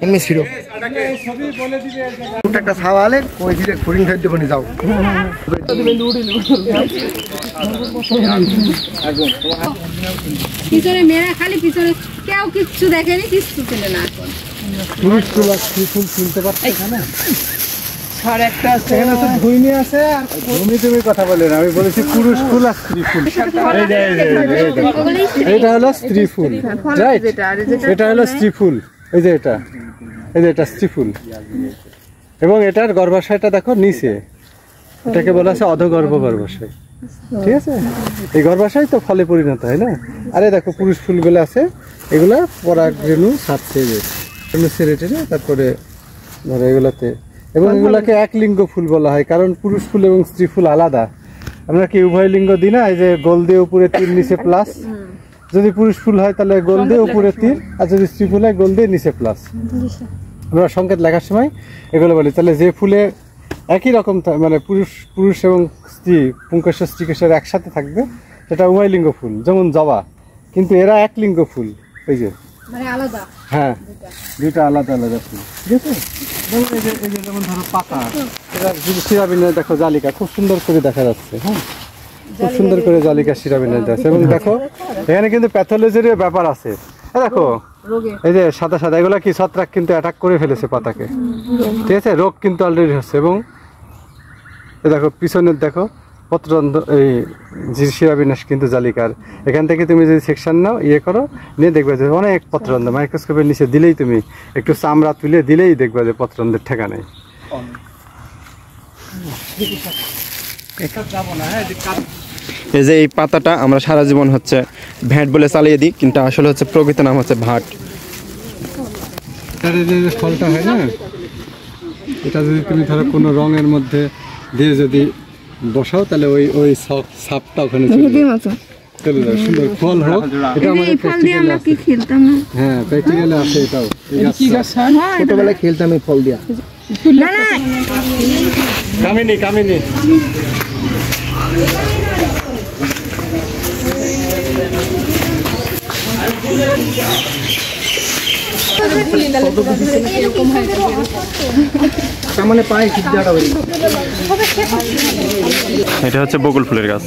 এমনি ছিল একটা সাওয়ালে কই দিলে ফরিং খাইতে বনে যাও পিছনে মেয়েরা খালি পিছনে কেউ কিচ্ছু দেখেনি, কিচ্ছু ছিল না। এখন পুরুষ ফুল আর স্ত্রী ফুল চিনতে পারছে না। আর একটা আছে এখানে তো ধুইনি আছে আর তুমি কথা বলে না, আমি বলেছি পুরুষ ফুল আর স্ত্রী ফুল। এটা হলো স্ত্রী ফুল, রাইট? এটা হলো স্ত্রী ফুল, এই যে এটা, এই যে এটা স্ত্রী ফুল। এবং এটার গর্ভাশয়টা দেখো নিচে, এটাকে বলা আছে অধগর্ভ গর্ভাশয়, ঠিক আছে? এই গর্ভাশয় তো ফলে পরিণত হয় না। আরে দেখো পুরুষ ফুলগুলো আছে, এগুলা পরাগরেণু ছাড়ছে, যে রেণু ছেড়ে টেনে তারপরে ধরো এগুলাতে। এবং এগুলাকে এক লিঙ্গ ফুল বলা হয়, কারণ পুরুষ ফুল এবং স্ত্রী ফুল আলাদা। আমরা কি উভয় লিঙ্গ দিই না? এই যে গোল দিয়ে উপরে তীর, নিচে প্লাস। যদি পুরুষ ফুল হয় তাহলে গোল দিয়ে উপরে তীর, আর যদি স্ত্রী ফুল হয় গোল দিয়ে নিচে প্লাস। আমরা সংকেত লেখার সময় এগুলো বলি। তাহলে যে ফুলে একই রকম মানে পুরুষ এবং স্ত্রী, পুংকেশর স্ত্রীকেশর একসাথে থাকবে, সেটা উভয় লিঙ্গ ফুল, যেমন জবা। কিন্তু এরা এক লিঙ্গ ফুল, এই যে হ্যাঁ, দুইটা আলাদা আলাদা ফুল, ঠিক আছে? এই যে যেমন ধরো পাতা, এরা শিরাবিনের দেখো জালিকা খুব সুন্দর করে দেখা যাচ্ছে। হ্যাঁ, খুব সুন্দর করে জালিকা শিরাবিনের আছে। এবং দেখো এখানে কিন্তু প্যাথোলজির ব্যাপার আছে। দেখো এই যে সাদা সাদা, এগুলা কি ছত্রাক কিন্তু অ্যাটাক করে ফেলেছে পাতাকে, ঠিক আছে? রোগ কিন্তু অলরেডি হচ্ছে। এবং দেখো পিছনের দেখো পত্ররন্ধ্র, এই শিরাবিন্যাস কিন্তু জালিকার। এখান থেকে তুমি যদি সেকশন নাও, করো, নিয়ে দেখবে যে অনেক পত্ররন্ধ্র। মাইক্রোস্কোপের নিচে দিলেই, তুমি একটু চামড়া তুলে দিলেই দেখবে যে পত্ররন্ধ্রের ঠেকা নেই। এই যে এই পাতাটা আমরা সারা জীবন হচ্ছে ভ্যাট বলে চালিয়ে দিই, কিন্তু আসলে হচ্ছে প্রকৃত নাম হচ্ছে ভাট। যে ফলটা হয় না, এটা যদি তুমি ধরো কোনো রঙের মধ্যে দিয়ে যদি বসাও, তাহলে ওই সাপটা ওখানে চলে যাবে, সুন্দর ফল হোক। এটা আমাদের প্র্যাকটিক্যালে আছে। হ্যাঁ, প্র্যাকটিক্যালে আছে এটাও। ছোটবেলায় খেলতাম এই ফল দিয়া। কামিনী কামিনী মানে পায়ে এটা হচ্ছে বকুল ফুলের গাছ।